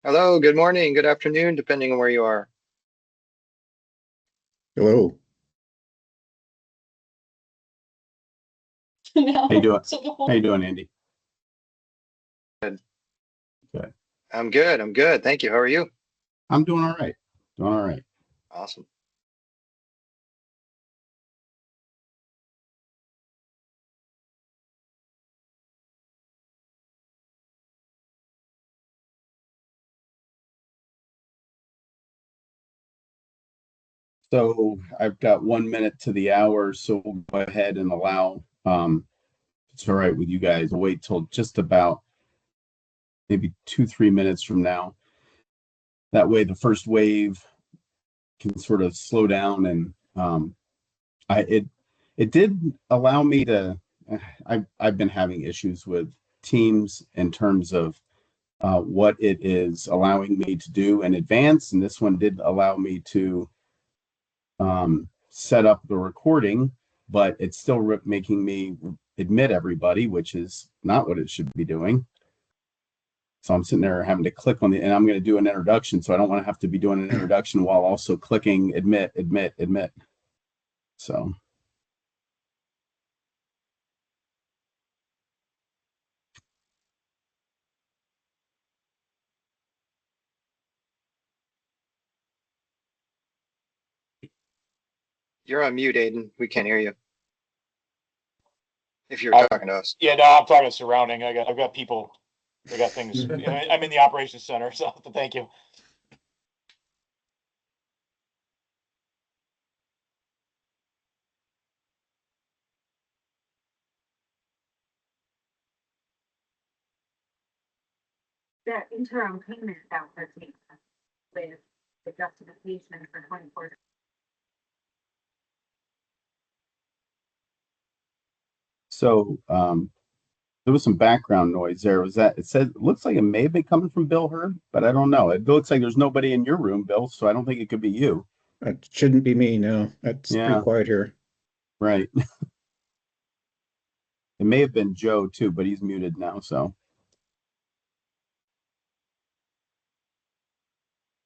Hello, good morning, good afternoon, depending on where you are. Hello. No. How you doing? So How you doing, Andy? Good. Good. I'm good. Thank you. How are you? I'm doing all right. Doing all right. Awesome. So I've got 1 minute to the hour, so we'll go ahead and allow, if it's all right with you guys, we'll wait till just about maybe 2-3 minutes from now. That way the first wave can sort of slow down, and it did allow me to, I've been having issues with Teams in terms of what it is allowing me to do in advance, and this one did allow me to set up the recording, but it's still making me admit everybody, which is not what it should be doing. So I'm sitting there having to click on the, and I'm going to do an introduction, so I don't want to have to be doing an introduction while also clicking admit. So You're on mute, Aiden. We can't hear you. If you're talking to us. Yeah, no, I'm talking surrounding. I've got people. I got things. I'm in the operations center, so thank you. That interim payment that we're taking with the justification for 24. So there was some background noise there. Was that, it said, it looks like it may have been coming from Bill Hurd, but I don't know. It looks like there's nobody in your room, Bill, so I don't think it could be you. It shouldn't be me, no. It's Yeah. pretty quiet here. Right. It may have been Joe too, but he's muted now, so.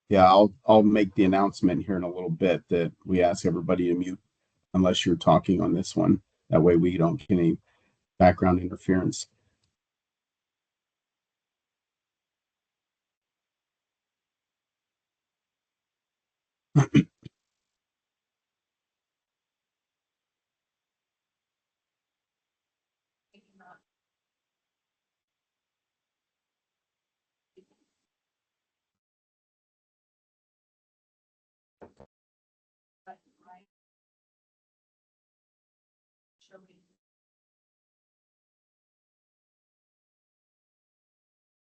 Yeah, I'll make the announcement here in a little bit that we ask everybody to mute unless you're talking on this one. That way we don't get any background interference.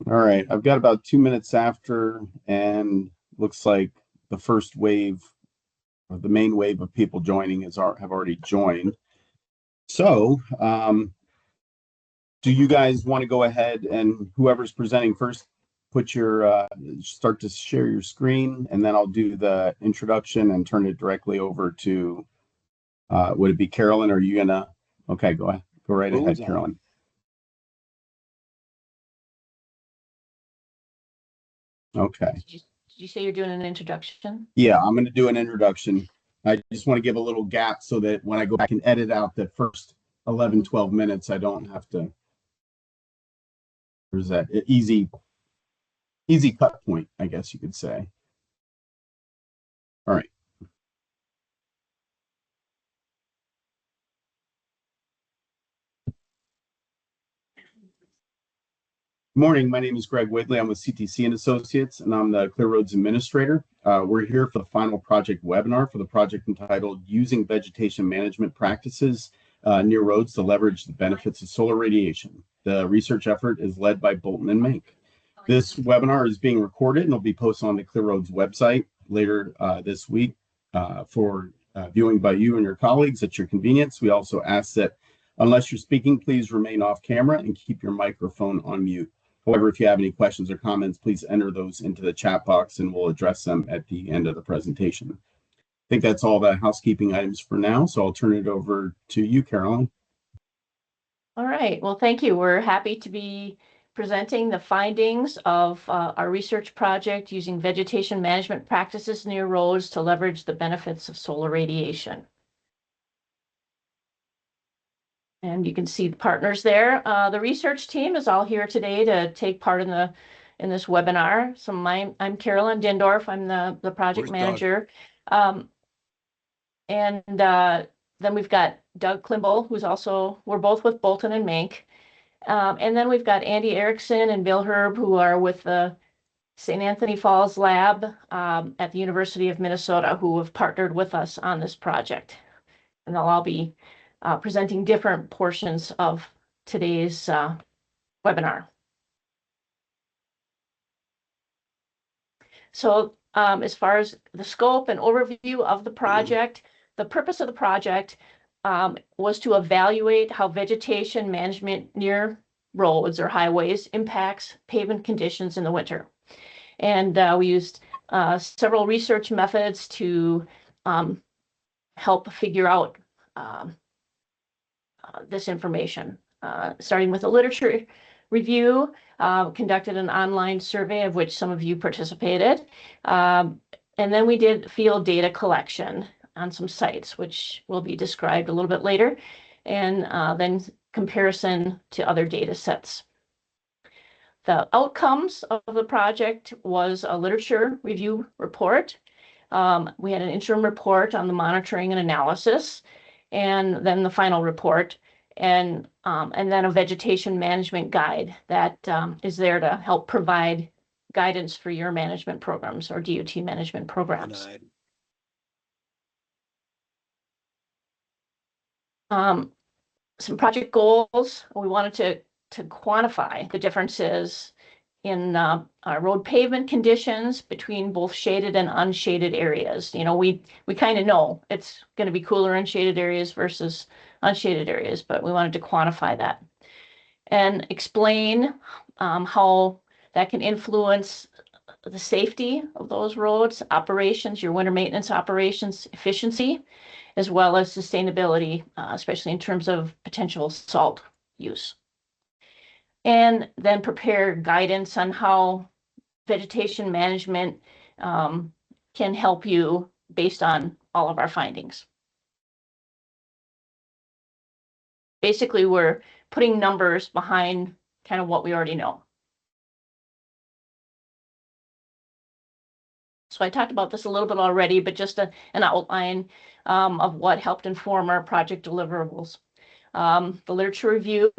All right, I've got about 2 minutes after, and looks like the first wave, or the main wave of people joining have already joined. So, do you guys want to go ahead and whoever's presenting first, put your start to share your screen, and then I'll do the introduction and turn it directly over to, would it be Carolyn, or are you gonna? Okay, go ahead, go right ahead, Carolyn. Okay. Did you say you're doing an introduction? Yeah, I'm going to do an introduction. I just want to give a little gap so that when I go back and edit out the first 11, 12 minutes, I don't have to. There's that easy cut point, I guess you could say. All right. Good morning. My name is Greg Wigley. I'm with CTC and Associates, and I'm the Clear Roads Administrator. We're here for the final project webinar for the project entitled Using Vegetation Management Practices Near Roads to Leverage the Benefits of Solar Radiation. The research effort is led by Bolton and Mink. This webinar is being recorded and will be posted on the Clear Roads website later this week for viewing by you and your colleagues at your convenience. We also ask that unless you're speaking, please remain off camera and keep your microphone on mute. However, if you have any questions or comments, please enter those into the chat box and we'll address them at the end of the presentation. I think that's all the housekeeping items for now, so I'll turn it over to you, Carolyn. All right. Well, thank you. We're happy to be presenting the findings of our research project using vegetation management practices near roads to leverage the benefits of solar radiation. And you can see the partners there. The research team is all here today to take part in this webinar. So I'm Carolyn Dindorf. I'm the project manager. And then we've got Doug Klimble, who's also, we're both with Bolton and Mink. And then we've got Andy Erickson and Bill Herb, who are with the St. Anthony Falls Lab at the University of Minnesota, who have partnered with us on this project. And they'll all be presenting different portions of today's webinar. So as far as the scope and overview of the project, the purpose of the project was to evaluate how vegetation management near roads or highways impacts pavement conditions in the winter. And we used several research methods to help figure out this information, starting with a literature review, conducted an online survey of which some of you participated. And then we did field data collection on some sites, which will be described a little bit later, and then comparison to other data sets. The outcomes of the project was a literature review report. We had an interim report on the monitoring and analysis, and then the final report, and then a vegetation management guide that is there to help provide guidance for your management programs or DOT management programs. Some project goals. We wanted to quantify the differences in road pavement conditions between both shaded and unshaded areas. You know, we kind of know it's going to be cooler in shaded areas versus unshaded areas, but we wanted to quantify that and explain how that can influence the safety of those roads, operations, your winter maintenance operations, efficiency, as well as sustainability, especially in terms of potential salt use. And then prepare guidance on how vegetation management can help you based on all of our findings. Basically, we're putting numbers behind kind of what we already know. So I talked about this a little bit already, but just an outline of what helped inform our project deliverables. The literature review,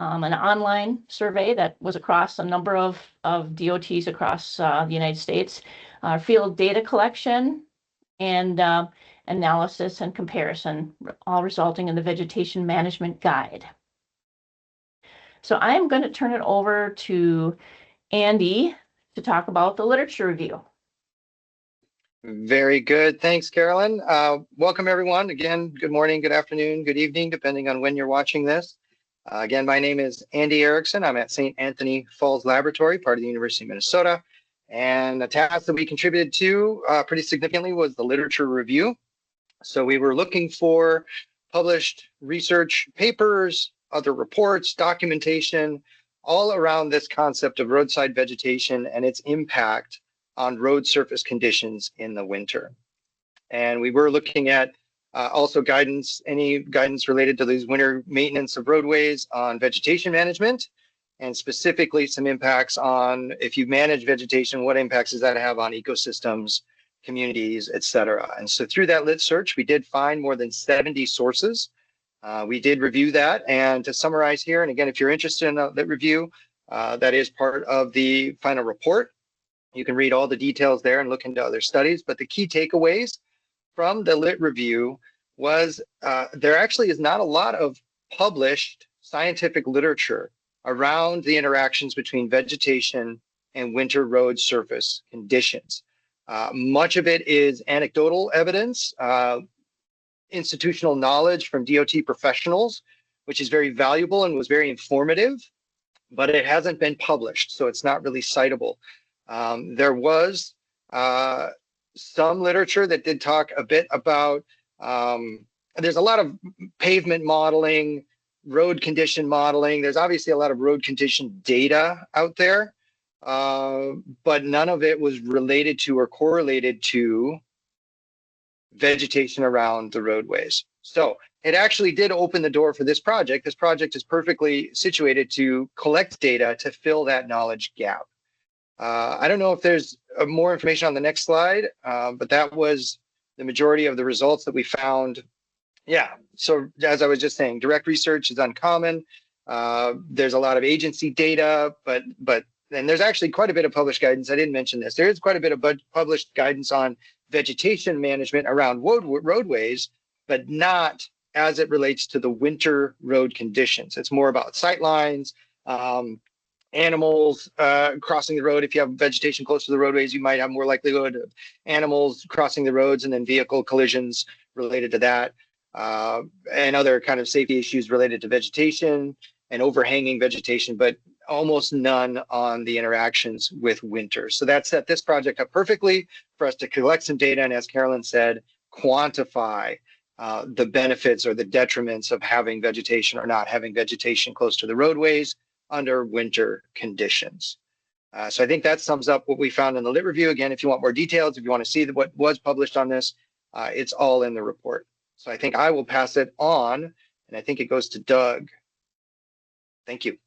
an online survey that was across a number of DOTs across the United States, field data collection, and analysis and comparison, all resulting in the vegetation management guide. So I'm going to turn it over to Andy to talk about the literature review. Very good. Thanks, Carolyn. Welcome, everyone. Again, good morning, good afternoon, good evening, depending on when you're watching this. Again, my name is Andy Erickson. I'm at St. Anthony Falls Laboratory, part of the University of Minnesota. And the task that we contributed to pretty significantly was the literature review. So we were looking for published research papers, other reports, documentation, all around this concept of roadside vegetation and its impact on road surface conditions in the winter. And we were looking at also guidance, any guidance related to these winter maintenance of roadways on vegetation management, and specifically some impacts on, if you manage vegetation, what impacts does that have on ecosystems, communities, et cetera. And so through that lit search, we did find more than 70 sources. We did review that, and to summarize here, and again, if you're interested in a lit review, that is part of the final report. You can read all the details there and look into other studies, but the key takeaways from the lit review was there actually is not a lot of published scientific literature around the interactions between vegetation and winter road surface conditions. Much of it is anecdotal evidence, institutional knowledge from DOT professionals, which is very valuable and was very informative, but it hasn't been published, so it's not really citable. There was some literature that did talk a bit about, there's a lot of pavement modeling, road condition modeling. There's obviously a lot of road condition data out there, but none of it was related to or correlated to vegetation around the roadways. So it actually did open the door for this project. This project is perfectly situated to collect data to fill that knowledge gap. I don't know if there's more information on the next slide, but that was the majority of the results that we found. Yeah, so as I was just saying, direct research is uncommon. There's a lot of agency data, but and there's actually quite a bit of published guidance. I didn't mention this. There is quite a bit of published guidance on vegetation management around roadways, but not as it relates to the winter road conditions. It's more about sight lines, animals crossing the road. If you have vegetation close to the roadways, you might have more likelihood of animals crossing the roads and then vehicle collisions related to that, and other kind of safety issues related to vegetation and overhanging vegetation, but almost none on the interactions with winter. So that set this project up perfectly for us to collect some data, and as Carolyn said, quantify the benefits or the detriments of having vegetation or not having vegetation close to the roadways under winter conditions. So I think that sums up what we found in the lit review. Again, if you want more details, if you want to see what was published on this, it's all in the report. So I think I will pass it on, and I think it goes to Doug. Thank you.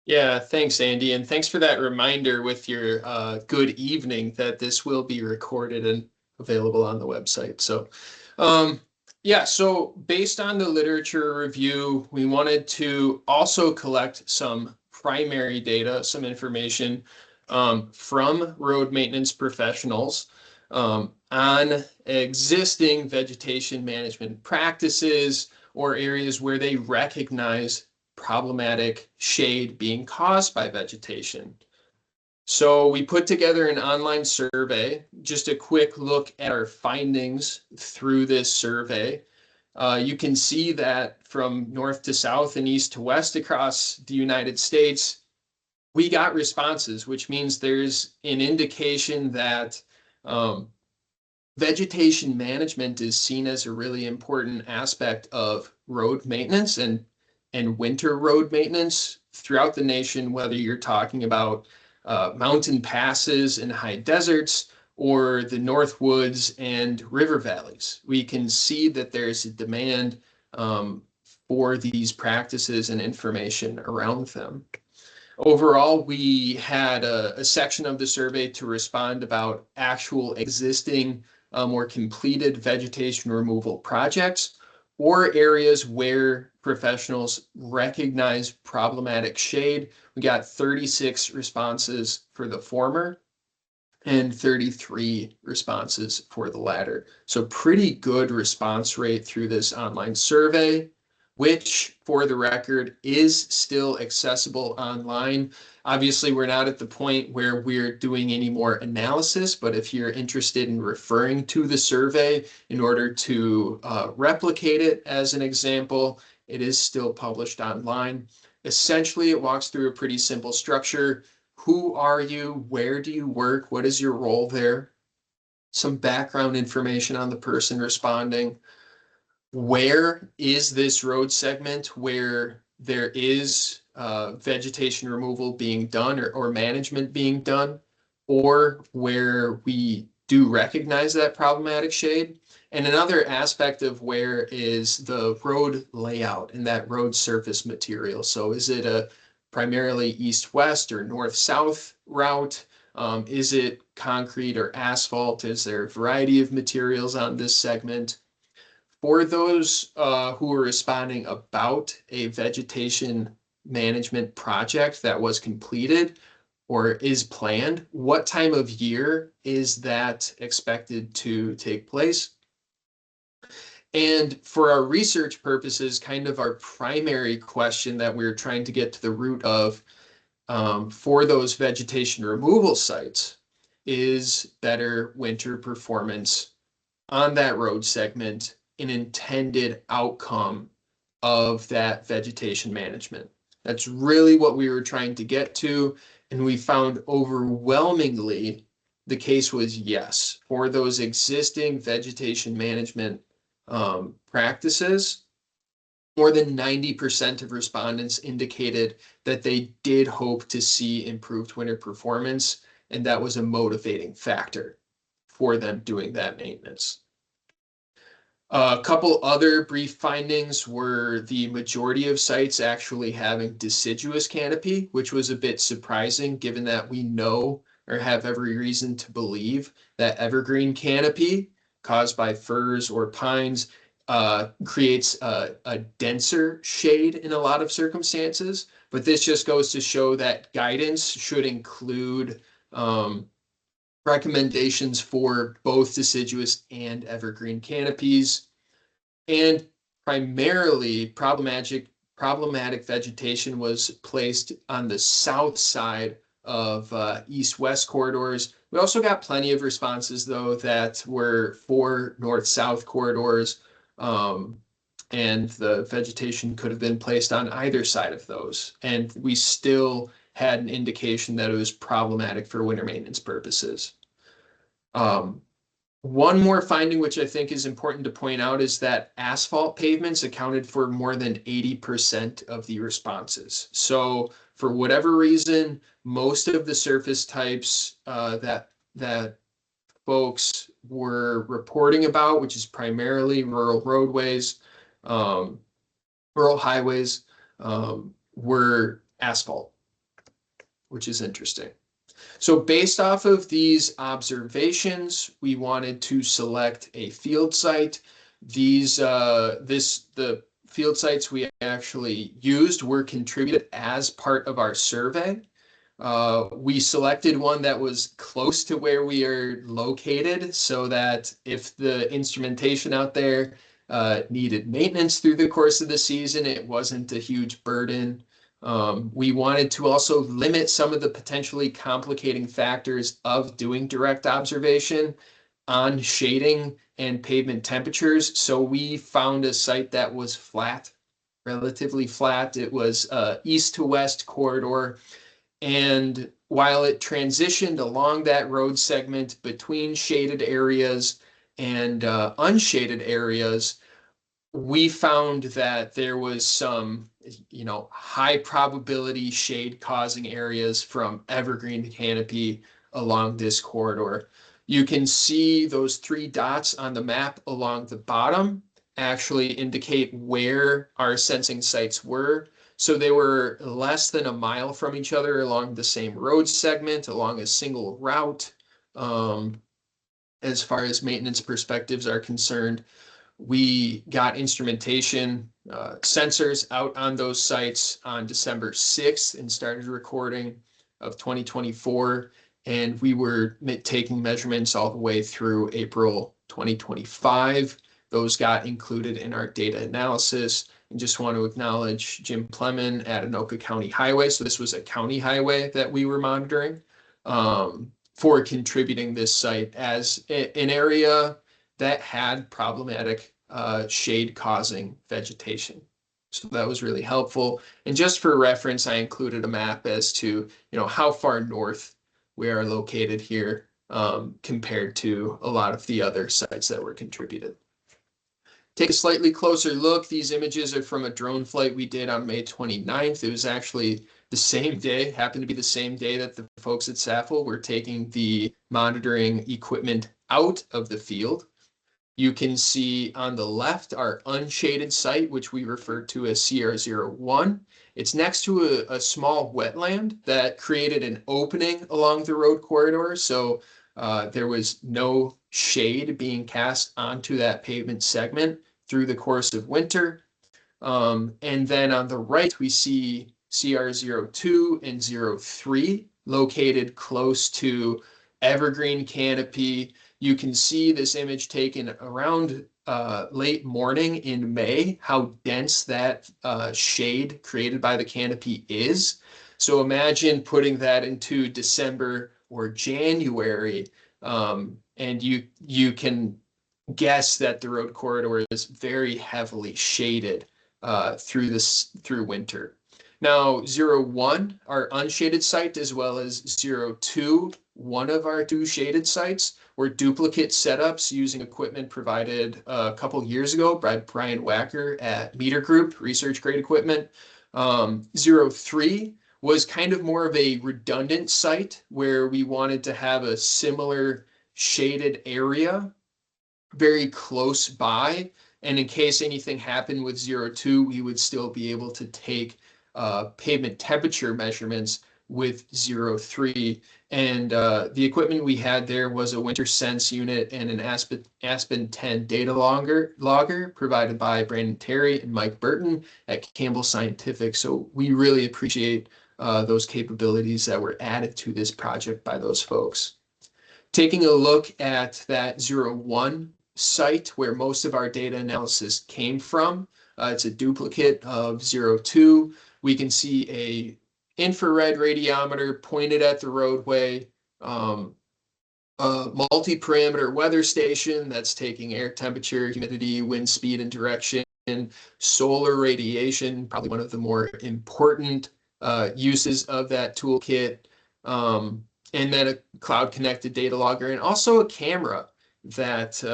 Yeah, thanks, Andy. And thanks for that reminder with your good evening that this will be recorded and available on the website. So, yeah, so based on the literature review, we wanted to also collect some primary data, some information from road maintenance professionals on existing vegetation management practices or areas where they recognize problematic shade being caused by vegetation. So we put together an online survey, just a quick look at our findings through this survey. You can see that from north to south and east to west across the United States, we got responses, which means there's an indication that vegetation management is seen as a really important aspect of road maintenance and winter road maintenance throughout the nation, whether you're talking about mountain passes and high deserts or the North Woods and river valleys. We can see that there's a demand for these practices and information around them. Overall, we had a section of the survey to respond about actual existing or completed vegetation removal projects or areas where professionals recognize problematic shade. We got 36 responses for the former and 33 responses for the latter. So pretty good response rate through this online survey, which for the record is still accessible online. Obviously, we're not at the point where we're doing any more analysis, but if you're interested in referring to the survey in order to replicate it as an example, it is still published online. Essentially, it walks through a pretty simple structure. Who are you? Where do you work? What is your role there? Some background information on the person responding. Where is this road segment where there is vegetation removal being done or management being done, or where we do recognize that problematic shade? And another aspect of where is the road layout and that road surface material. So is it a primarily east-west or north-south route? Is it concrete or asphalt? Is there a variety of materials on this segment? For those who are responding about a vegetation management project that was completed or is planned, what time of year is that expected to take place? And for our research purposes, kind of our primary question that we're trying to get to the root of for those vegetation removal sites is better winter performance on that road segment, an intended outcome of that vegetation management. That's really what we were trying to get to. And we found overwhelmingly the case was yes. For those existing vegetation management practices, more than 90% of respondents indicated that they did hope to see improved winter performance, and that was a motivating factor for them doing that maintenance. A couple other brief findings were the majority of sites actually having deciduous canopy, which was a bit surprising given that we know or have every reason to believe that evergreen canopy caused by firs or pines creates a denser shade in a lot of circumstances. But this just goes to show that guidance should include recommendations for both deciduous and evergreen canopies. And primarily problematic vegetation was placed on the south side of east-west corridors. We also got plenty of responses, though, that were for north-south corridors, and the vegetation could have been placed on either side of those. And we still had an indication that it was problematic for winter maintenance purposes. One more finding, which I think is important to point out, is that asphalt pavements accounted for more than 80% of the responses. So for whatever reason, most of the surface types that folks were reporting about, which is primarily rural roadways, rural highways, were asphalt, which is interesting. So based off of these observations, we wanted to select a field site. The field sites we actually used were contributed as part of our survey. We selected one that was close to where we are located so that if the instrumentation out there needed maintenance through the course of the season, it wasn't a huge burden. We wanted to also limit some of the potentially complicating factors of doing direct observation on shading and pavement temperatures. So we found a site that was flat, relatively flat. It was east to west corridor. And while it transitioned along that road segment between shaded areas and unshaded areas, we found that there was some, high probability shade causing areas from evergreen canopy along this corridor. You can see those 3 dots on the map along the bottom actually indicate where our sensing sites were. So they were less than a mile from each other along the same road segment, along a single route. As far as maintenance perspectives are concerned, we got instrumentation sensors out on those sites on December 6th and started recording of 2024. And we were taking measurements all the way through April 2025. Those got included in our data analysis. And just want to acknowledge Jim Plemon at Anoka County Highway. So this was a county highway that we were monitoring for contributing this site as an area that had problematic shade causing vegetation. So that was really helpful. And just for reference, I included a map as to, how far north we are located here compared to a lot of the other sites that were contributed. Take a slightly closer look. These images are from a drone flight we did on May 29th. It was actually the same day, happened to be the same day that the folks at SAFL were taking the monitoring equipment out of the field. You can see on the left our unshaded site, which we refer to as CR01. It's next to a small wetland that created an opening along the road corridor. So there was no shade being cast onto that pavement segment through the course of winter. And then on the right, we see CR02 and 03 located close to evergreen canopy. You can see this image taken around late morning in May, how dense that shade created by the canopy is. So imagine putting that into December or January, and you can guess that the road corridor is very heavily shaded through winter. Now, 0-1, our unshaded site, as well as 0-2, one of our 2 shaded sites, were duplicate setups using equipment provided a couple years ago by Brian Wacker at Meter Group, research grade equipment. 0-3 was kind of more of a redundant site where we wanted to have a similar shaded area very close by. And in case anything happened with 0-2, we would still be able to take pavement temperature measurements with 0-3. And the equipment we had there was a winter sense unit and an Aspen 10 data logger provided by Brandon Terry and Mike Burton at Campbell Scientific. So we really appreciate those capabilities that were added to this project by those folks. Taking a look at that 0-1 site where most of our data analysis came from, it's a duplicate of 0-2. We can see a infrared radiometer pointed at the roadway, a multi-parameter weather station that's taking air temperature, humidity, wind speed, and direction, solar radiation, probably one of the more important uses of that toolkit, and then a cloud-connected data logger, and also a camera that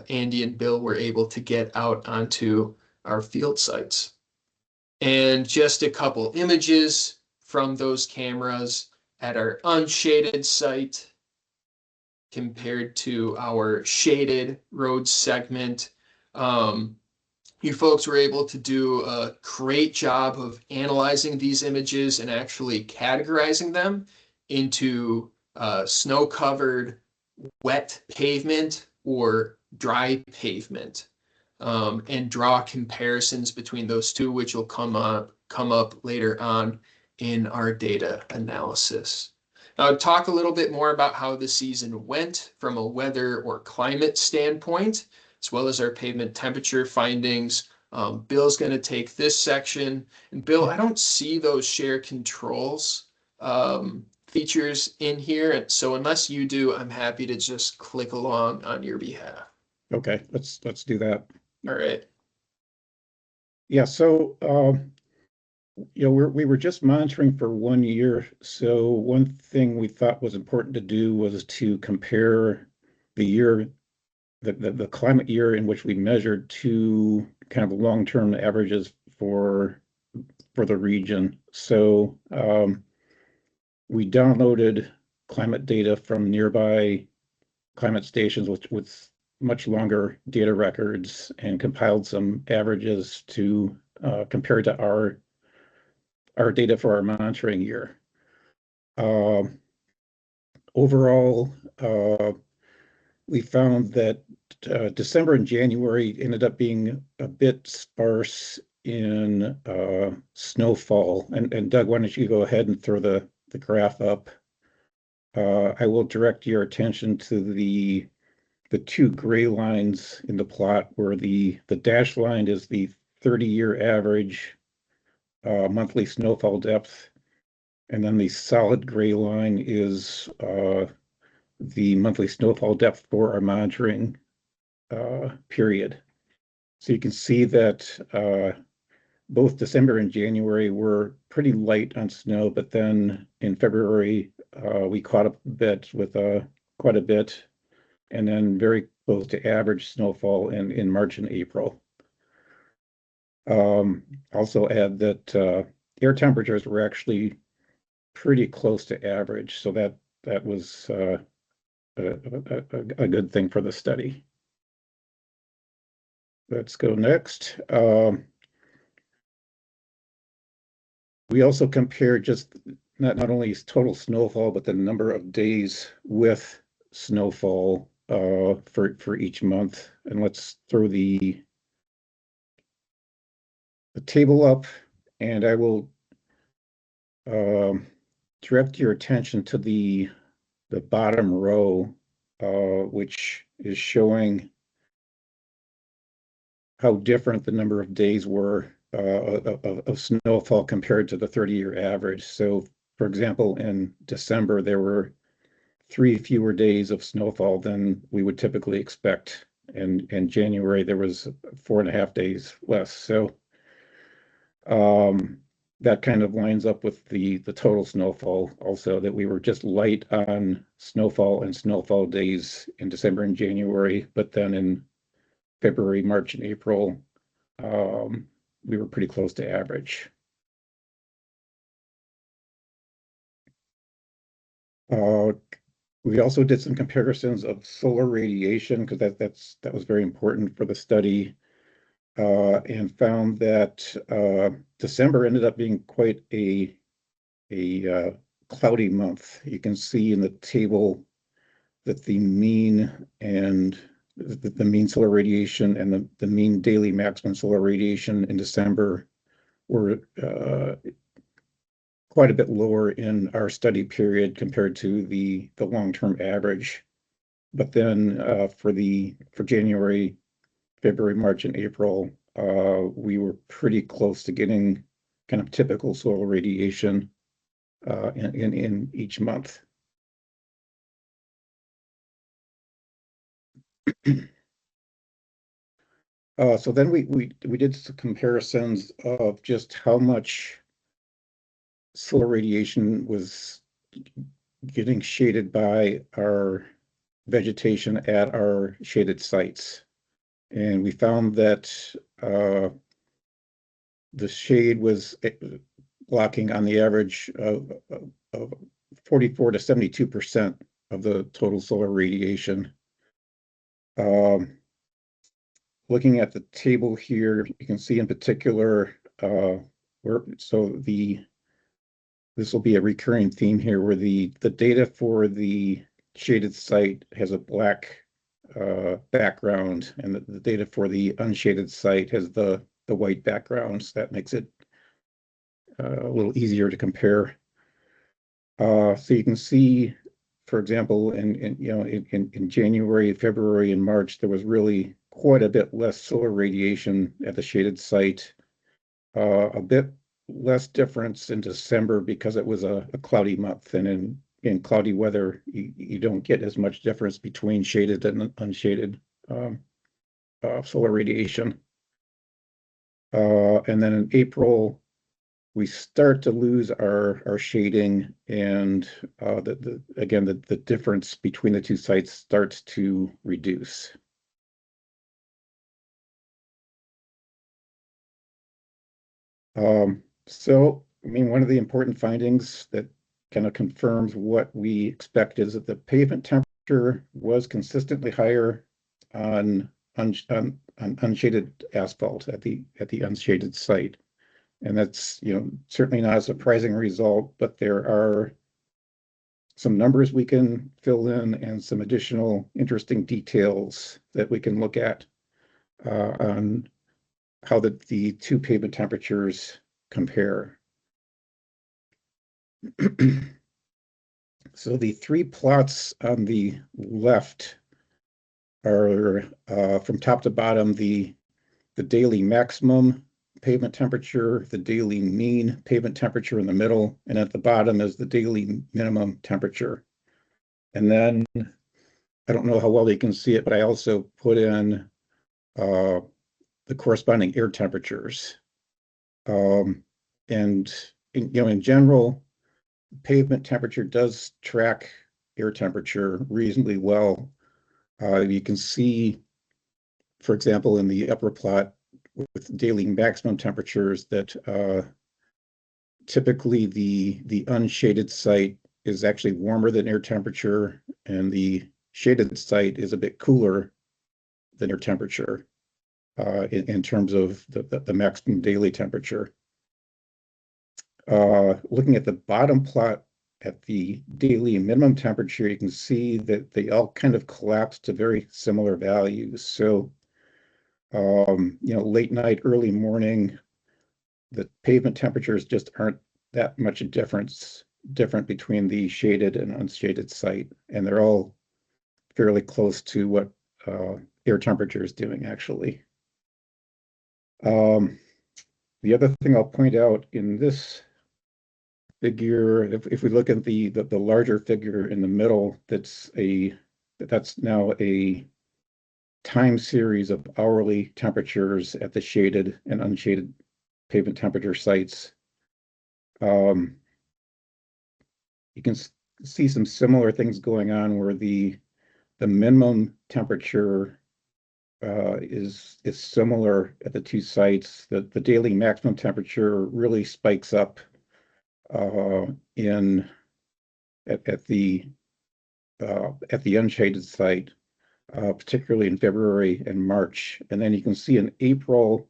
Andy and Bill were able to get out onto our field sites. And just a couple images from those cameras at our unshaded site compared to our shaded road segment. You folks were able to do a great job of analyzing these images and actually categorizing them into snow-covered wet pavement or dry pavement, and draw comparisons between those two, which will come up later on in our data analysis. Now, I'll talk a little bit more about how the season went from a weather or climate standpoint, as well as our pavement temperature findings. Bill's going to take this section. And Bill, I don't see those share controls features in here. And so unless you do, I'm happy to just click along on your behalf. Okay, let's do that. All right. Yeah, so we were just monitoring for 1 year. So one thing we thought was important to do was to compare the year, the climate year in which we measured to kind of long-term averages for the region. So we downloaded climate data from nearby climate stations with much longer data records and compiled some averages to compare to our data for our monitoring year. Overall, we found that December and January ended up being a bit sparse in snowfall. And Doug, why don't you go ahead and throw the graph up? I will direct your attention to the 2 gray lines in the plot, where the dashed line is the 30-year average monthly snowfall depth, and then the solid gray line is the monthly snowfall depth for our monitoring period. So you can see that both December and January were pretty light on snow, but then in February we caught up a bit with quite a bit, and then very close to average snowfall in March and April. Also add that air temperatures were actually pretty close to average, so that was a good thing for the study. Let's go next. We also compared just not only total snowfall, but the number of days with snowfall for each month. And let's throw the table up, and I will direct your attention to the bottom row, which is showing how different the number of days were of snowfall compared to the 30-year average. So, for example, in December, there were 3 fewer days of snowfall than we would typically expect. And in January, there was 4.5 days less. So that kind of lines up with the total snowfall also, that we were just light on snowfall and snowfall days in December and January, but then in February, March, and April, we were pretty close to average. We also did some comparisons of solar radiation, because that was very important for the study, and found that December ended up being quite a cloudy month. You can see in the table that the mean and the mean solar radiation and the mean daily maximum solar radiation in December were quite a bit lower in our study period compared to the long-term average. But then for January, February, March, and April, we were pretty close to getting kind of typical solar radiation in each month. So then we did some comparisons of just how much solar radiation was getting shaded by our vegetation at our shaded sites. And we found that the shade was blocking on the average of 44 to 72% of the total solar radiation. Looking at the table here, you can see in particular this will be a recurring theme here, where the data for the shaded site has a black background, and the data for the unshaded site has the white background. So that makes it a little easier to compare. So you can see, for example, in January, February, and March, there was really quite a bit less solar radiation at the shaded site. A bit less difference in December because it was a cloudy month, and in cloudy weather, you don't get as much difference between shaded and unshaded solar radiation. And then in April, we start to lose our shading, and again, the difference between the two sites starts to reduce. So, I mean, one of the important findings that kind of confirms what we expect is that the pavement temperature was consistently higher on unshaded asphalt at the unshaded site. And that's, certainly not a surprising result, but there are some numbers we can fill in and some additional interesting details that we can look at on how the two pavement temperatures compare. So the three plots on the left are from top to bottom, the daily maximum pavement temperature, the daily mean pavement temperature in the middle, and at the bottom is the daily minimum temperature. And then, I don't know how well you can see it, but I also put in the corresponding air temperatures. And in general, pavement temperature does track air temperature reasonably well. You can see, for example, in the upper plot with daily maximum temperatures that typically the unshaded site is actually warmer than air temperature, and the shaded site is a bit cooler than air temperature in terms of the maximum daily temperature. Looking at the bottom plot at the daily minimum temperature, you can see that they all kind of collapse to very similar values. So, late night, early morning, the pavement temperatures just aren't that much different between the shaded and unshaded site, and they're all fairly close to what air temperature is doing, actually. The other thing I'll point out in this figure, if we look at the larger figure in the middle, that's now a time series of hourly temperatures at the shaded and unshaded pavement temperature sites. You can see some similar things going on where the minimum temperature is similar at the two sites. The daily maximum temperature really spikes up in at the unshaded site, particularly in February and March. And then you can see in April,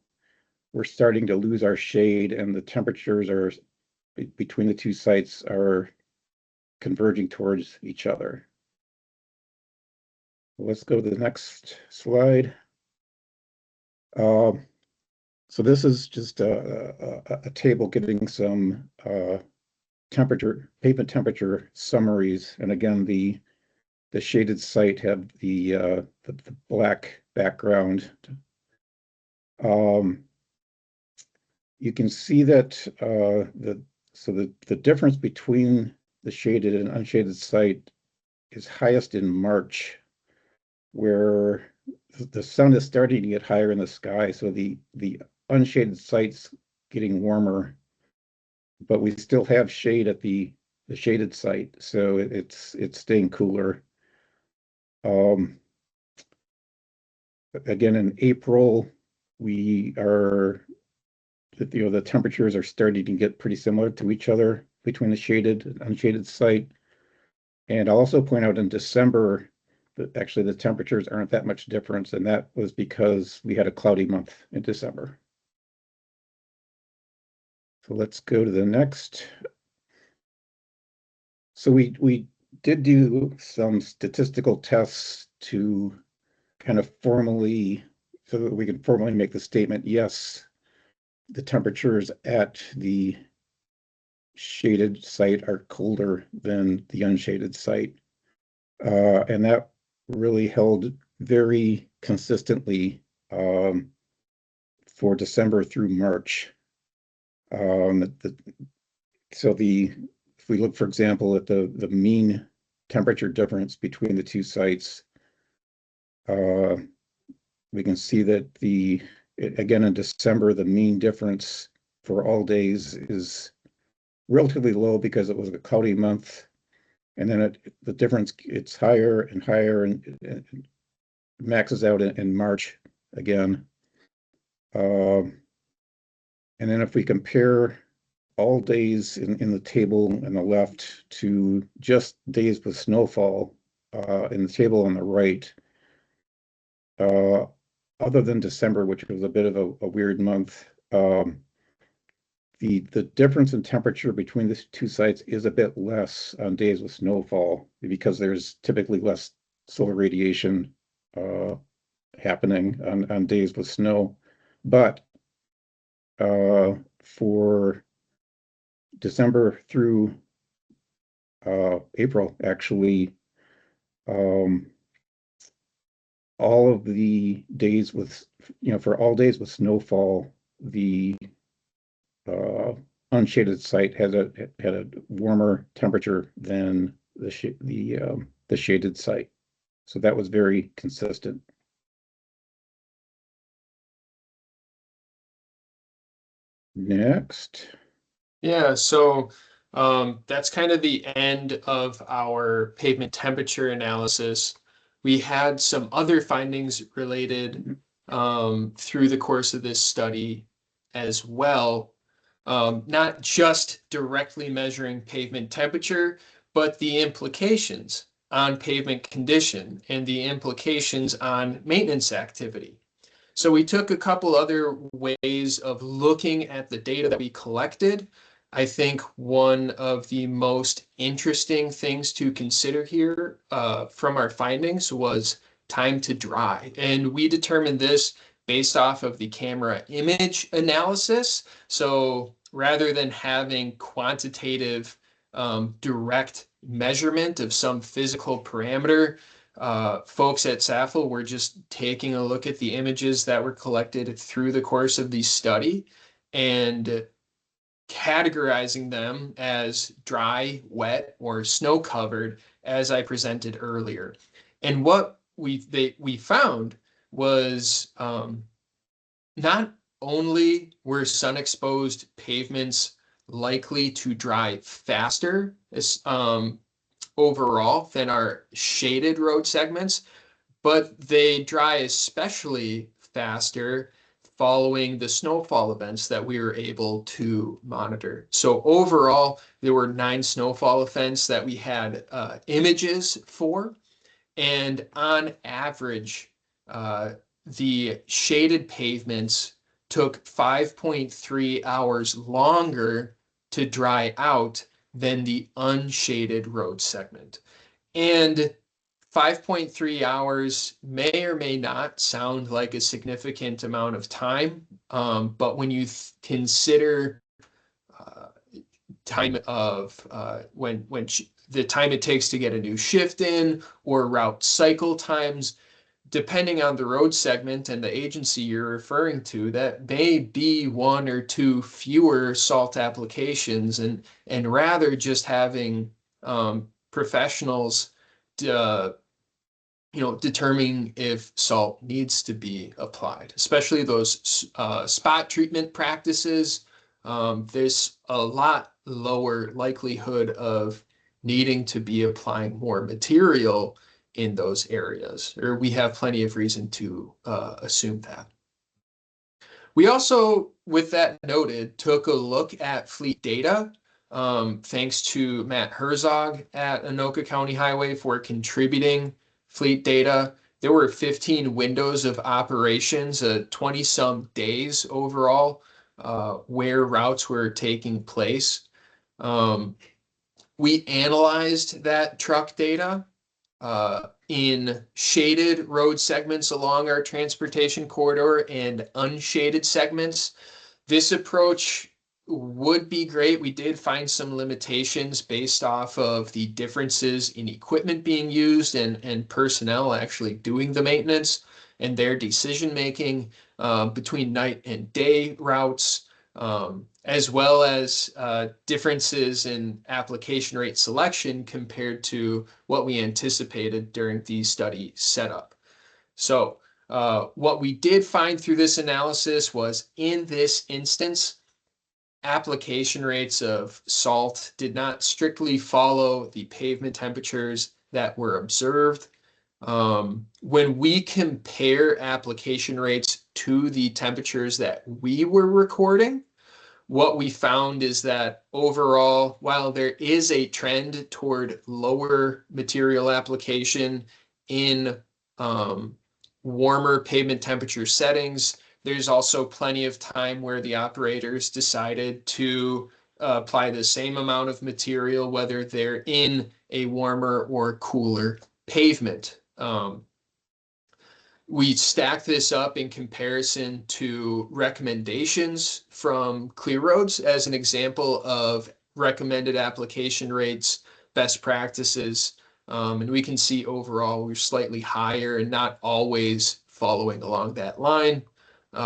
we're starting to lose our shade, and the temperatures are between the two sites are converging towards each other. Let's go to the next slide. So this is just a table giving some pavement temperature summaries, and again the shaded site have the black background. You can see that the difference between the shaded and unshaded site is highest in March, where the sun is starting to get higher in the sky, so the unshaded site's getting warmer, but we still have shade at the shaded site, so it's staying cooler. Again, in April, the temperatures are starting to get pretty similar to each other between the shaded and unshaded site. And I'll also point out in December that actually the temperatures aren't that much difference, and that was because we had a cloudy month in December. So let's go to the next. So we did do some statistical tests to kind of formally, so that we can formally make the statement, yes, the temperatures at the shaded site are colder than the unshaded site. And that really held very consistently for December through March. If we look, for example, at the mean temperature difference between the two sites, we can see that again in December, the mean difference for all days is relatively low because it was a cloudy month, and then the difference it's higher and higher and maxes out in March again. And then if we compare all days in the table on the left to just days with snowfall in the table on the right, other than December, which was a bit of a weird month, the difference in temperature between the two sites is a bit less on days with snowfall because there's typically less solar radiation happening on days with snow. But for December through April, actually, all of the days with, for all days with snowfall, the unshaded site had a warmer temperature than the shaded site. So that was very consistent. Next. Yeah, so that's kind of the end of our pavement temperature analysis. We had some other findings related through the course of this study as well. Not just directly measuring pavement temperature, but the implications on pavement condition and the implications on maintenance activity. So we took a couple other ways of looking at the data that we collected. I think one of the most interesting things to consider here from our findings was time to dry. And we determined this based off of the camera image analysis. So rather than having quantitative direct measurement of some physical parameter, folks at SAFL were just taking a look at the images that were collected through the course of the study and categorizing them as dry, wet, or snow covered, as I presented earlier. And what we found was not only were sun exposed pavements likely to dry faster overall than our shaded road segments, but they dry especially faster following the snowfall events that we were able to monitor. So overall, there were 9 snowfall events that we had images for, and on average, the shaded pavements took 5.3 hours longer to dry out than the unshaded road segment. And 5.3 hours may or may not sound like a significant amount of time, but when you consider time of the time it takes to get a new shift in, or route cycle times, depending on the road segment and the agency you're referring to, that may be 1 or 2 fewer salt applications, and rather just having professionals determining if salt needs to be applied, especially those spot treatment practices. There's a lot lower likelihood of needing to be applying more material in those areas, or we have plenty of reason to assume that. We also, with that noted, took a look at fleet data. Thanks to Matt Herzog at Anoka County Highway for contributing fleet data. There were 15 windows of operations, 20-some days overall, where routes were taking place. We analyzed that truck data in shaded road segments along our transportation corridor and unshaded segments. This approach would be great. We did find some limitations based off of the differences in equipment being used and personnel actually doing the maintenance, and their decision making between night and day routes, as well as differences in application rate selection compared to what we anticipated during the study setup. So what we did find through this analysis was, in this instance, application rates of salt did not strictly follow the pavement temperatures that were observed. When we compare application rates to the temperatures that we were recording, what we found is that overall, while there is a trend toward lower material application in warmer pavement temperature settings, there's also plenty of time where the operators decided to apply the same amount of material, whether they're in a warmer or cooler pavement. We stack this up in comparison to recommendations from Clear Roads as an example of recommended application rates, best practices, and we can see overall we're slightly higher and not always following along that line.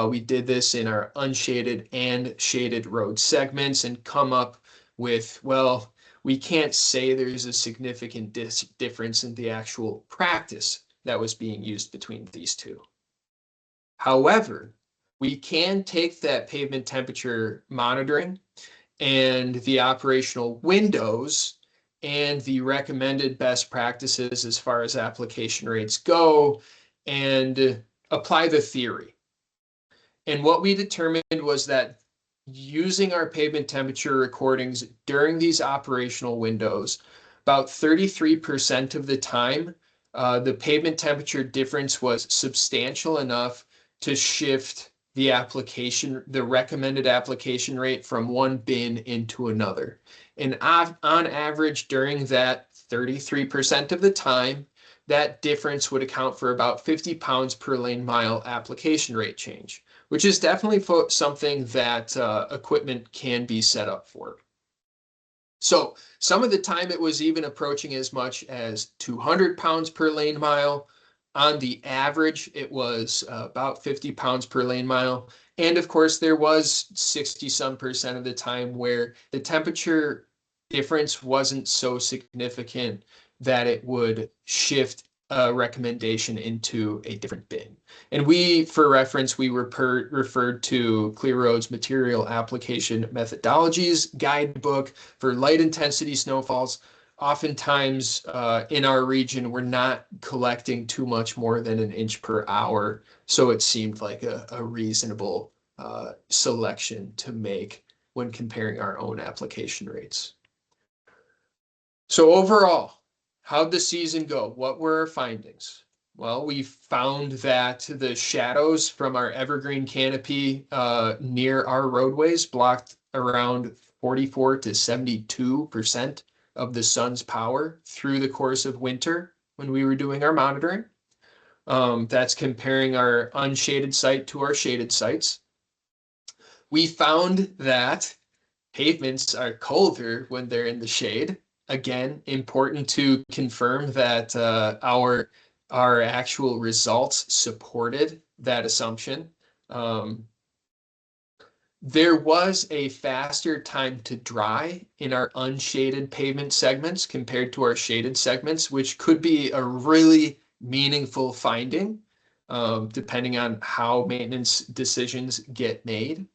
We did this in our unshaded and shaded road segments and come up with, well, we can't say there's a significant difference in the actual practice that was being used between these two. However, we can take that pavement temperature monitoring and the operational windows and the recommended best practices as far as application rates go and apply the theory. And what we determined was that using our pavement temperature recordings during these operational windows, about 33% of the time, the pavement temperature difference was substantial enough to shift the recommended application rate from one bin into another. And on average, during that 33% of the time, that difference would account for about 50 pounds per lane mile application rate change, which is definitely something that equipment can be set up for. So some of the time it was even approaching as much as 200 pounds per lane mile. On the average, it was about 50 pounds per lane mile. And of course, there was 60-some% of the time where the temperature difference wasn't so significant that it would shift a recommendation into a different bin. And we, for reference, we referred to Clear Road's Material Application Methodologies Guidebook for light intensity snowfalls. Oftentimes in our region, we're not collecting too much more than an inch per hour. So it seemed like a reasonable selection to make when comparing our own application rates. So overall, how'd the season go? What were our findings? Well, we found that the shadows from our evergreen canopy near our roadways blocked around 44 to 72% of the sun's power through the course of winter when we were doing our monitoring. That's comparing our unshaded site to our shaded sites. We found that pavements are colder when they're in the shade. Again, important to confirm that our actual results supported that assumption. There was a faster time to dry in our unshaded pavement segments compared to our shaded segments, which could be a really meaningful finding, depending on how maintenance decisions get made.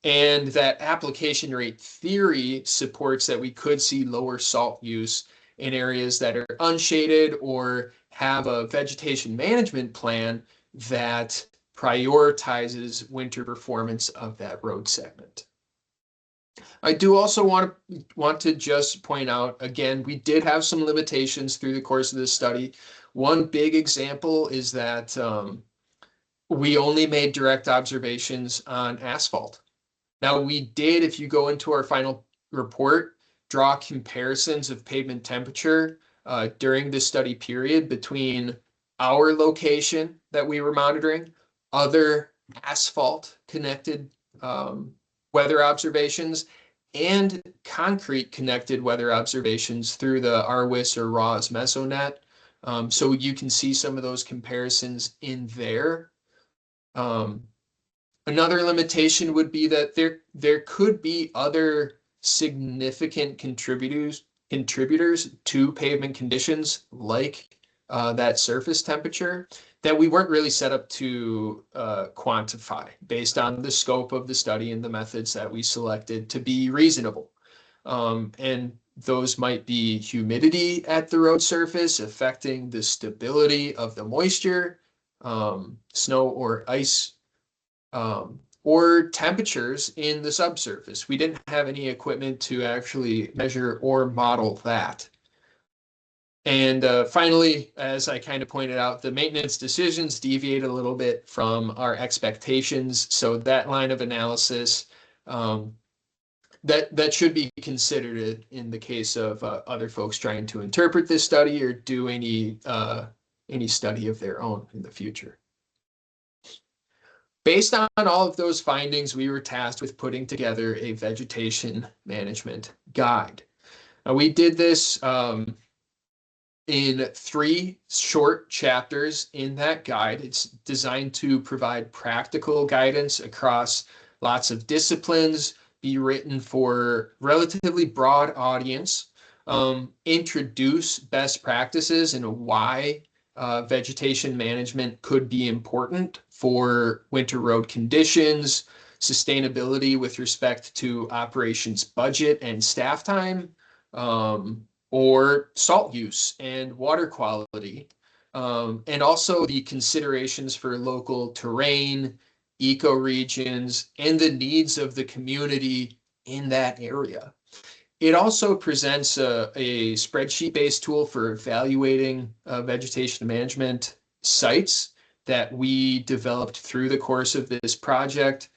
And that application rate theory supports that we could see lower salt use in areas that are unshaded or have a vegetation management plan that prioritizes winter performance of that road segment. I do also want to just point out, again, we did have some limitations through the course of this study. One big example is that we only made direct observations on asphalt. Now we did, if you go into our final report, draw comparisons of pavement temperature during the study period between our location that we were monitoring, other asphalt connected weather observations, and concrete connected weather observations through the RWIS or RAWS Mesonet. So you can see some of those comparisons in there. Another limitation would be that there could be other significant contributors to pavement conditions, like that surface temperature, that we weren't really set up to quantify based on the scope of the study and the methods that we selected to be reasonable. And those might be humidity at the road surface affecting the stability of the moisture, snow or ice, or temperatures in the subsurface. We didn't have any equipment to actually measure or model that. And finally, as I kind of pointed out, the maintenance decisions deviate a little bit from our expectations. So that line of analysis, that should be considered in the case of other folks trying to interpret this study or do any study of their own in the future. Based on all of those findings, we were tasked with putting together a vegetation management guide. Now, we did this in 3 short chapters in that guide. It's designed to provide practical guidance across lots of disciplines, be written for relatively broad audience, introduce best practices and why vegetation management could be important for winter road conditions, sustainability with respect to operations budget and staff time, or salt use and water quality, and also the considerations for local terrain, ecoregions, and the needs of the community in that area. It also presents a spreadsheet-based tool for evaluating vegetation management sites that we developed through the course of this project.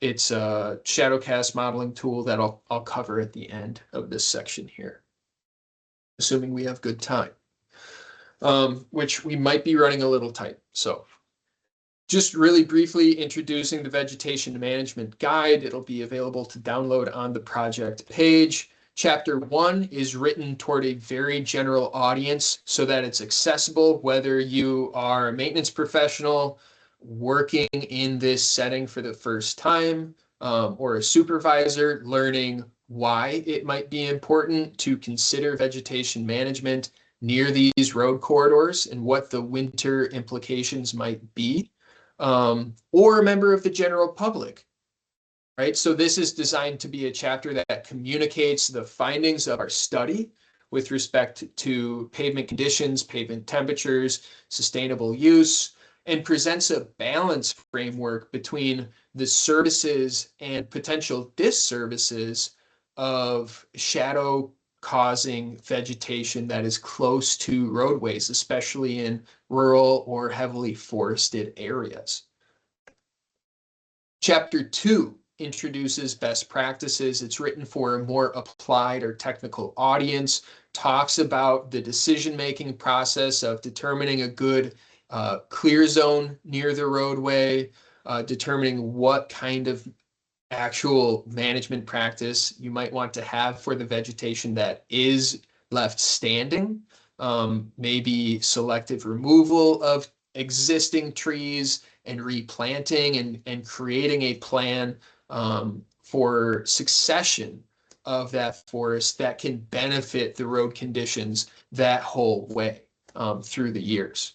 It's a shadowcast modeling tool that I'll cover at the end of this section here, assuming we have good time, which we might be running a little tight. So just really briefly introducing the vegetation management guide. It'll be available to download on the project page. Chapter 1 is written toward a very general audience so that it's accessible whether you are a maintenance professional working in this setting for the first time, or a supervisor learning why it might be important to consider vegetation management near these road corridors and what the winter implications might be, or a member of the general public, right? So this is designed to be a chapter that communicates the findings of our study with respect to pavement conditions, pavement temperatures, sustainable use, and presents a balance framework between the services and potential disservices of shadow causing vegetation that is close to roadways, especially in rural or heavily forested areas. Chapter 2 introduces best practices. It's written for a more applied or technical audience, talks about the decision-making process of determining a good clear zone near the roadway, determining what kind of actual management practice you might want to have for the vegetation that is left standing, maybe selective removal of existing trees and replanting and creating a plan for succession of that forest that can benefit the road conditions that whole way through the years.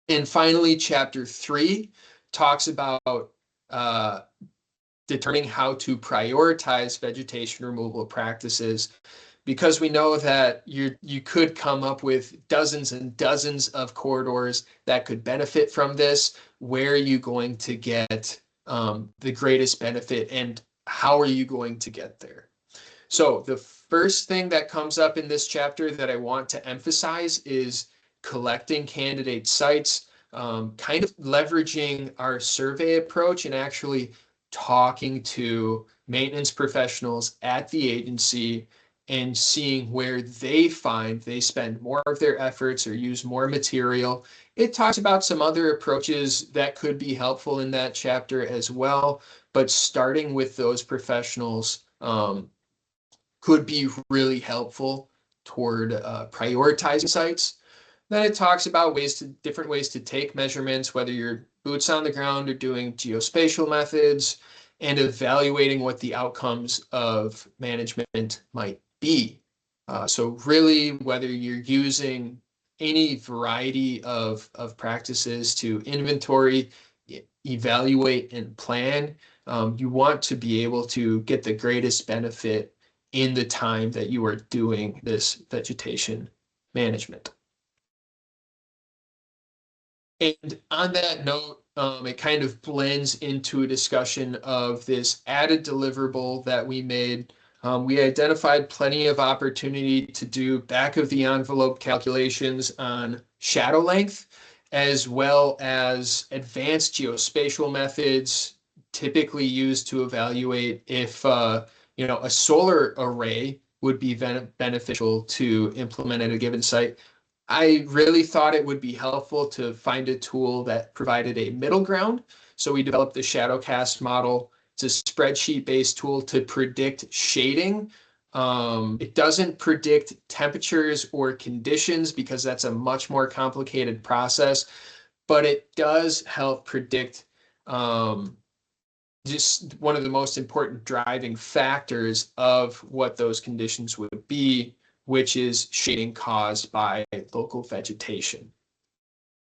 And finally, chapter 3 talks about determining how to prioritize vegetation removal practices, because we know that you could come up with dozens and dozens of corridors that could benefit from this. Where are you going to get the greatest benefit, and how are you going to get there? So the first thing that comes up in this chapter that I want to emphasize is collecting candidate sites, kind of leveraging our survey approach and actually talking to maintenance professionals at the agency and seeing where they find they spend more of their efforts or use more material. It talks about some other approaches that could be helpful in that chapter as well, but starting with those professionals could be really helpful toward prioritizing sites. Then it talks about different ways to take measurements, whether you're boots on the ground or doing geospatial methods, and evaluating what the outcomes of management might be. So really, whether you're using any variety of practices to inventory, evaluate, and plan, you want to be able to get the greatest benefit in the time that you are doing this vegetation management. And on that note, it kind of blends into a discussion of this added deliverable that we made. We identified plenty of opportunity to do back of the envelope calculations on shadow length, as well as advanced geospatial methods typically used to evaluate if a solar array would be beneficial to implement at a given site. I really thought it would be helpful to find a tool that provided a middle ground. So we developed the Shadowcast model. It's a spreadsheet-based tool to predict shading. It doesn't predict temperatures or conditions because that's a much more complicated process, but it does help predict just one of the most important driving factors of what those conditions would be, which is shading caused by local vegetation.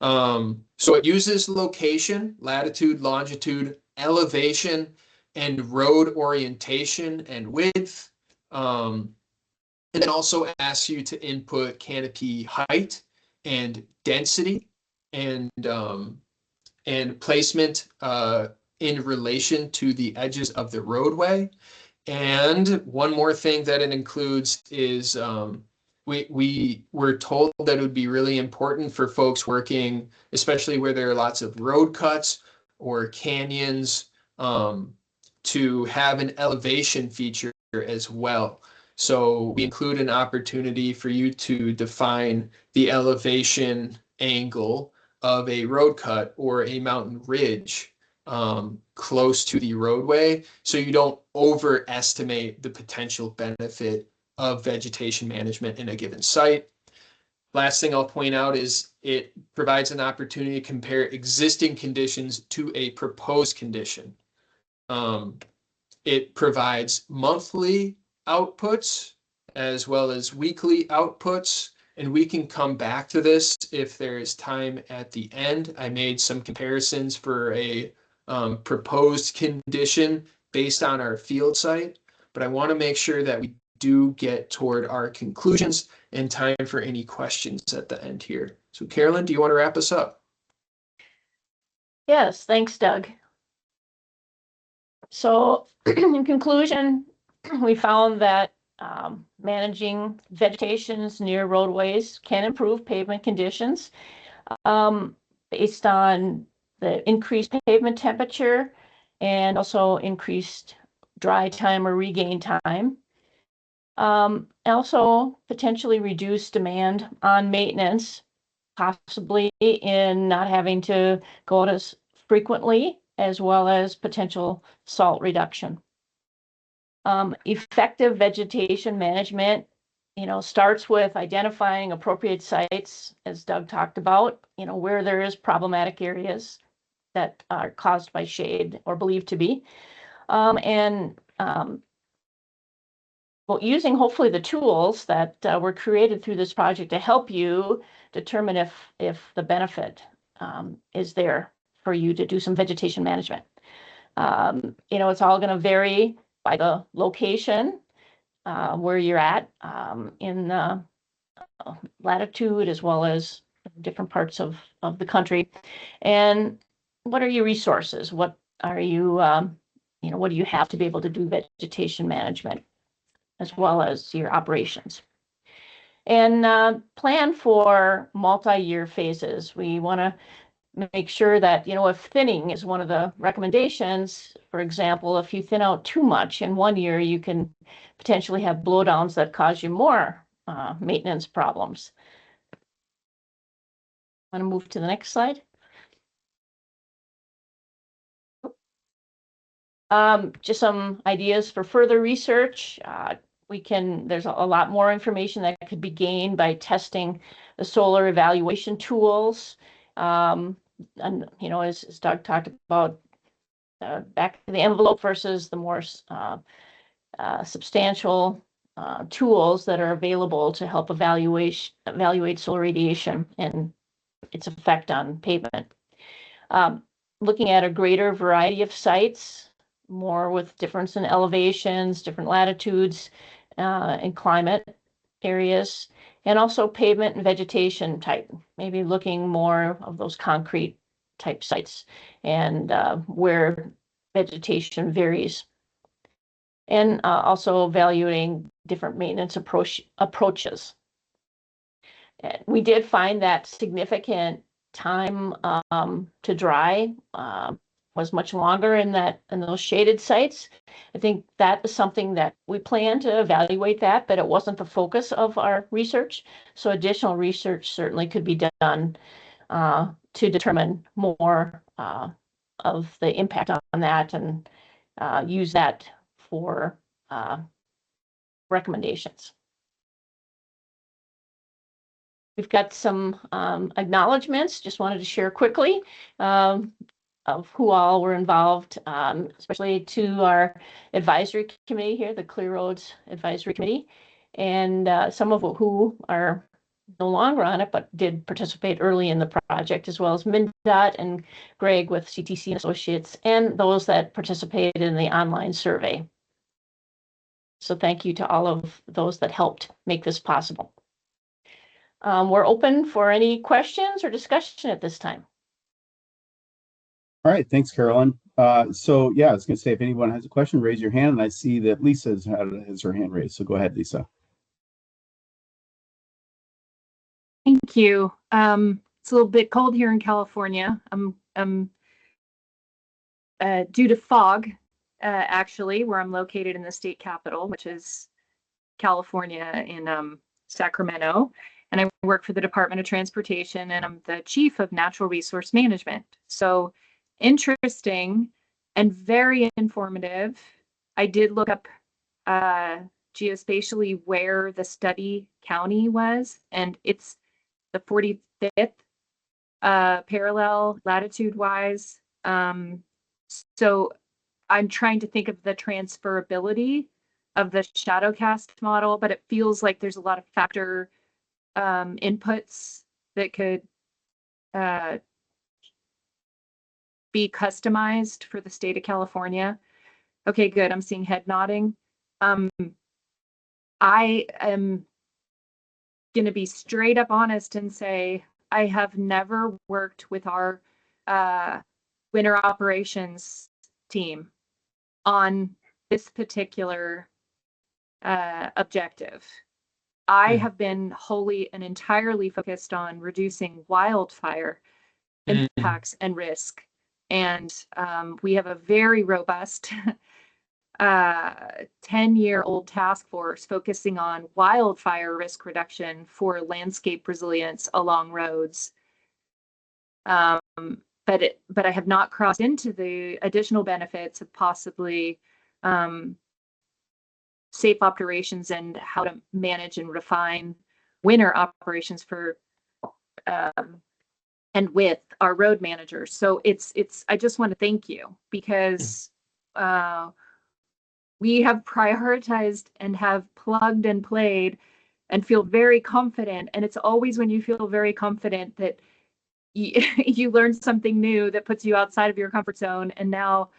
So it uses location, latitude, longitude, elevation, and road orientation and width. And then also asks you to input canopy height and density and placement in relation to the edges of the roadway. And one more thing that it includes is we were told that it would be really important for folks working, especially where there are lots of road cuts or canyons, to have an elevation feature as well. So we include an opportunity for you to define the elevation angle of a road cut or a mountain ridge close to the roadway, so you don't overestimate the potential benefit of vegetation management in a given site. Last thing I'll point out is it provides an opportunity to compare existing conditions to a proposed condition. It provides monthly outputs as well as weekly outputs And we can come back to this if there is time at the end. I made some comparisons for a proposed condition based on our field site, but I want to make sure that we do get toward our conclusions and time for any questions at the end here. So Carolyn, do you want to wrap us up? Yes, thanks, Doug. So in conclusion, we found that managing vegetations near roadways can improve pavement conditions based on the increased pavement temperature and also increased dry time or regain time. Also potentially reduce demand on maintenance, possibly in not having to go out as frequently, as well as potential salt reduction. Effective vegetation management, starts with identifying appropriate sites, as Doug talked about, where there is problematic areas that are caused by shade or believed to be. Well, using hopefully the tools that were created through this project to help you determine if the benefit is there for you to do some vegetation management. It's all going to vary by the location where you're at in latitude, as well as different parts of the country. And what are your resources? What are you, what do you have to be able to do vegetation management, as well as your operations? And plan for multi-year phases. We want to make sure that, if thinning is one of the recommendations, for example, if you thin out too much in one year, you can potentially have blowdowns that cause you more maintenance problems. Want to move to the next slide? Just some ideas for further research. There's a lot more information that could be gained by testing the solar evaluation tools. And, as Doug talked about, back to the envelope versus the more substantial tools that are available to help evaluate solar radiation and its effect on pavement. Looking at a greater variety of sites, more with difference in elevations, different latitudes, and climate areas, and also pavement and vegetation type, maybe looking more of those concrete type sites and where vegetation varies. And also evaluating different maintenance approaches. We did find that significant time to dry was much longer in those shaded sites. I think that is something that we plan to evaluate that, but it wasn't the focus of our research. So additional research certainly could be done to determine more of the impact on that and use that for recommendations. We've got some acknowledgements, just wanted to share quickly of who all were involved, especially to our advisory committee here, the Clear Roads Advisory Committee, and some of who are no longer on it, but did participate early in the project, as well as MnDOT and Greg with CTC and Associates, and those that participated in the online survey. So thank you to all of those that helped make this possible. We're open for any questions or discussion at this time. All right, thanks, Carolyn. So yeah, I was going to say, if anyone has a question, raise your hand. And I see that Lisa has her hand raised. So go ahead, Lisa. Thank you. It's a little bit cold here in California. I'm due to fog, actually, where I'm located in the state capital, which is California in Sacramento. And I work for the Department of Transportation, and I'm the Chief of Natural Resource Management. So interesting and very informative. I did look up geospatially where the study county was, and it's the 45th parallel latitude-wise. So I'm trying to think of the transferability of the shadowcast model, but it feels like there's a lot of factor inputs that could be customized for the state of California? Okay, good. I'm seeing head nodding. I am going to be straight up honest and say I have never worked with our winter operations team on this particular objective. I have been wholly and entirely focused on reducing wildfire impacts and risk. And we have a very robust 10-year-old task force focusing on wildfire risk reduction for landscape resilience along roads. But I have not crossed into the additional benefits of possibly safe operations and how to manage and refine winter operations for and with our road managers. So I just want to thank you, because we have prioritized and have plugged and played and feel very confident. And it's always when you feel very confident that you learn something new that puts you outside of your comfort zone. And now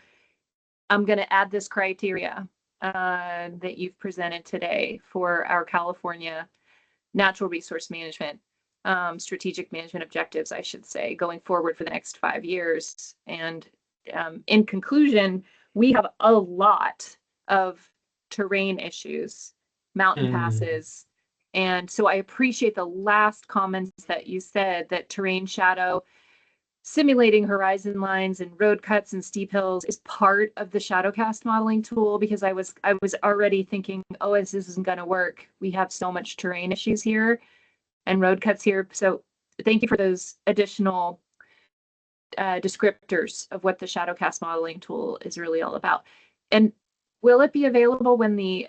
I'm going to add this criteria that you've presented today for our California natural resource management, strategic management objectives, I should say, going forward for the next 5 years. And in conclusion, we have a lot of terrain issues, mountain passes. And so I appreciate the last comments that you said, that terrain shadow, simulating horizon lines and road cuts and steep hills is part of the shadowcast modeling tool, because I was already thinking, oh, this isn't going to work. We have so much terrain issues here and road cuts here. So thank you for those additional descriptors of what the shadowcast modeling tool is really all about. And will it be available when the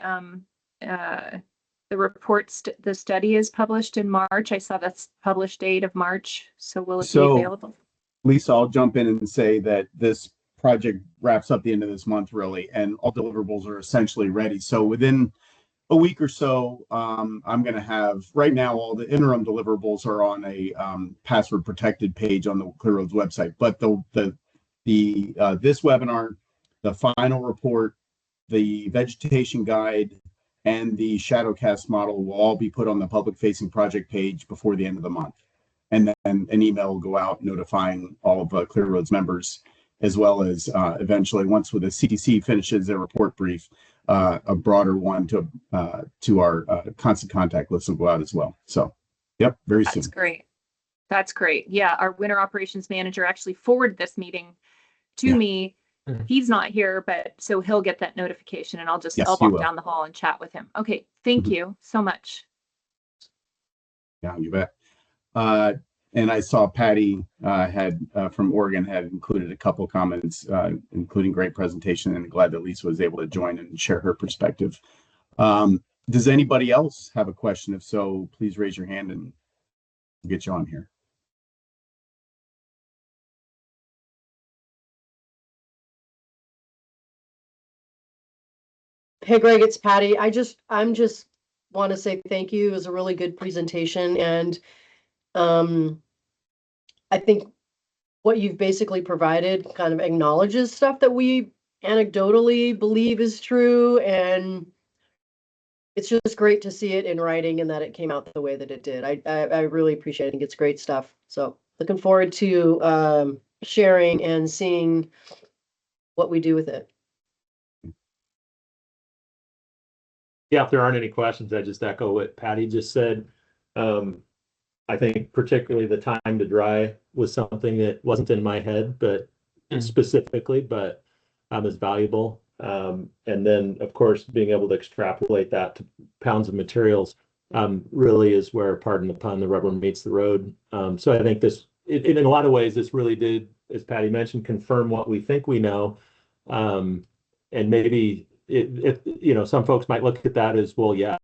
the study is published in March? I saw that's published date of March. So will it be available? Lisa, I'll jump in and say that this project wraps up the end of this month, really, and all deliverables are essentially ready. So within a week or so, I'm going to have, right now, all the interim deliverables are on a password protected page on the Clear Roads website. But this webinar, the final report, the vegetation guide, and the shadowcast model will all be put on the public facing project page before the end of the month. And then an email will go out notifying all of Clear Roads members, as well as eventually, once the CTC finishes their report brief, a broader one to our constant contact list will go out as well. So, yep, very soon. That's great. That's great. Yeah, our winter operations manager actually forwarded this meeting to me. He's not here, but so he'll get that notification, and I'll walk down the hall and chat with him. Okay, thank you so much. Yeah, you bet. And I saw Patty had from Oregon had included a couple comments, including great presentation, and glad that Lisa was able to join and share her perspective. Does anybody else have a question? If so, please raise your hand and we'll get you on here. Hey, Greg, it's Patty. I'm just want to say thank you. It was a really good presentation. And I think what you've basically provided kind of acknowledges stuff that we anecdotally believe is true. And it's just great to see it in writing and that it came out the way that it did. I really appreciate it. I think it's great stuff. So looking forward to sharing and seeing what we do with it. Yeah, if there aren't any questions, I just echo what Patty just said. I think particularly the time to dry was something that wasn't in my head, but specifically, but is valuable. And then, of course, being able to extrapolate that to pounds of materials really is where, pardon the pun, the rubber meets the road. So I think in a lot of ways, this really did, as Patty mentioned, confirm what we think we know. And maybe some folks might look at that as, well, yeah,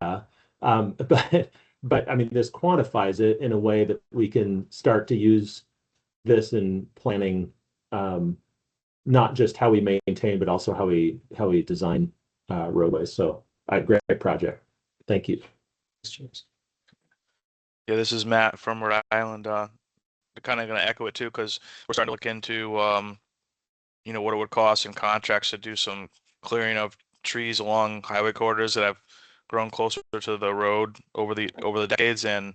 but I mean, this quantifies it in a way that we can start to use this in planning, not just how we maintain, but also how we design roadways. So, great project. Thank you. Yeah, this is Matt from Rhode Island. Kind of going to echo it too, because we're starting to look into, what it would cost in contracts to do some clearing of trees along highway corridors that have grown closer to the road over the decades, and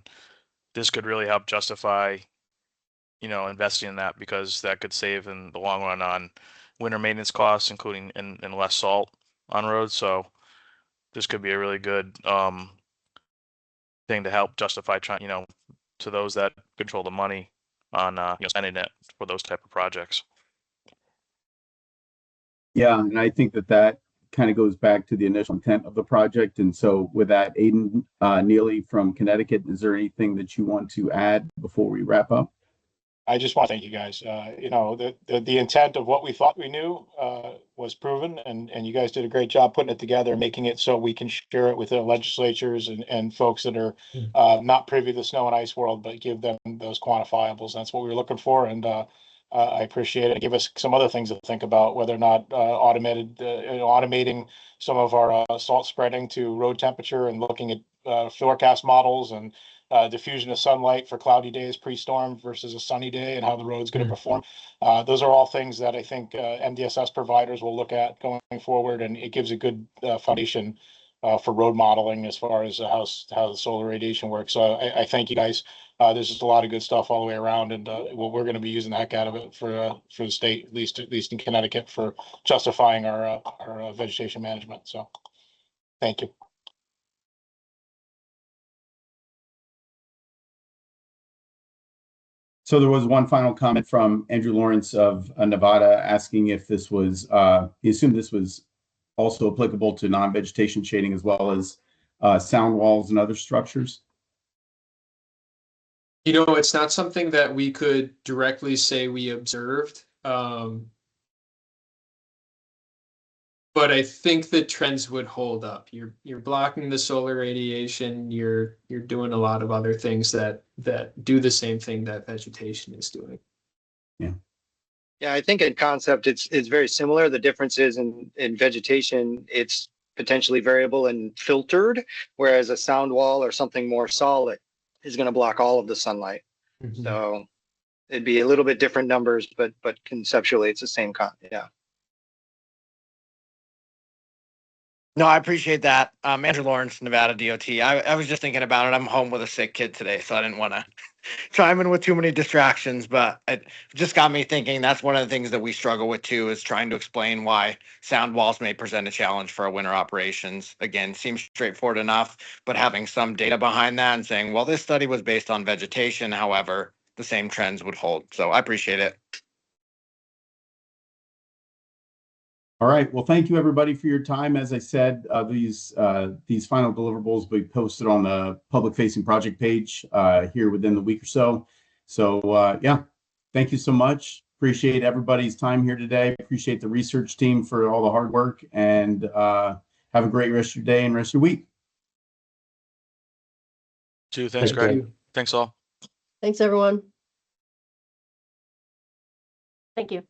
this could really help justify, investing in that, because that could save in the long run on winter maintenance costs, including and less salt on roads. So this could be a really good thing to help justify trying, to those that control the money on spending it for those type of projects. Yeah, and I think that kind of goes back to the initial intent of the project. And so with that, Aiden Neely from Connecticut, is there anything that you want to add before we wrap up? I just want to thank you guys. The intent of what we thought we knew was proven, and you guys did a great job putting it together and making it so we can share it with the legislatures and folks that are not privy to the snow and ice world, but give them those quantifiables. That's what we were looking for, and I appreciate it. Give us some other things to think about, whether or not automating some of our salt spreading to road temperature, and looking at forecast models and diffusion of sunlight for cloudy days pre-storm versus a sunny day, and how the road's going to perform. Those are all things that I think MDSS providers will look at going forward, and it gives a good foundation for road modeling as far as how the solar radiation works. So I thank you guys. There's just a lot of good stuff all the way around, and we're going to be using the heck out of it for the state, at least in Connecticut, for justifying our vegetation management. So thank you. So there was one final comment from Andrew Lawrence of Nevada, asking if this was, he assumed this was also applicable to non-vegetation shading as well as sound walls and other structures. It's not something that we could directly say we observed. But I think the trends would hold up. You're blocking the solar radiation. You're doing a lot of other things that do the same thing that vegetation is doing. Yeah, I think in concept it's very similar. The difference is in vegetation, it's potentially variable and filtered, whereas a sound wall or something more solid is going to block all of the sunlight. Mm-hmm. So it'd be a little bit different numbers, but conceptually it's the same yeah. No, I appreciate that. Andrew Lawrence, Nevada DOT. I was just thinking about it. I'm home with a sick kid today, so I didn't want to chime in with too many distractions, but it just got me thinking that's one of the things that we struggle with too, is trying to explain why sound walls may present a challenge for our winter operations. Again, seems straightforward enough, but having some data behind that and saying, well, this study was based on vegetation, however, the same trends would hold. So I appreciate it. All right. Well, thank you everybody for your time. As I said, these final deliverables will be posted on the public facing project page here within the week or so. So yeah, thank you so much. Appreciate everybody's time here today. Appreciate the research team for all the hard work, and have a great rest of your day and rest of your week. Thanks, Greg. Thanks all. Thanks, everyone. Thank you.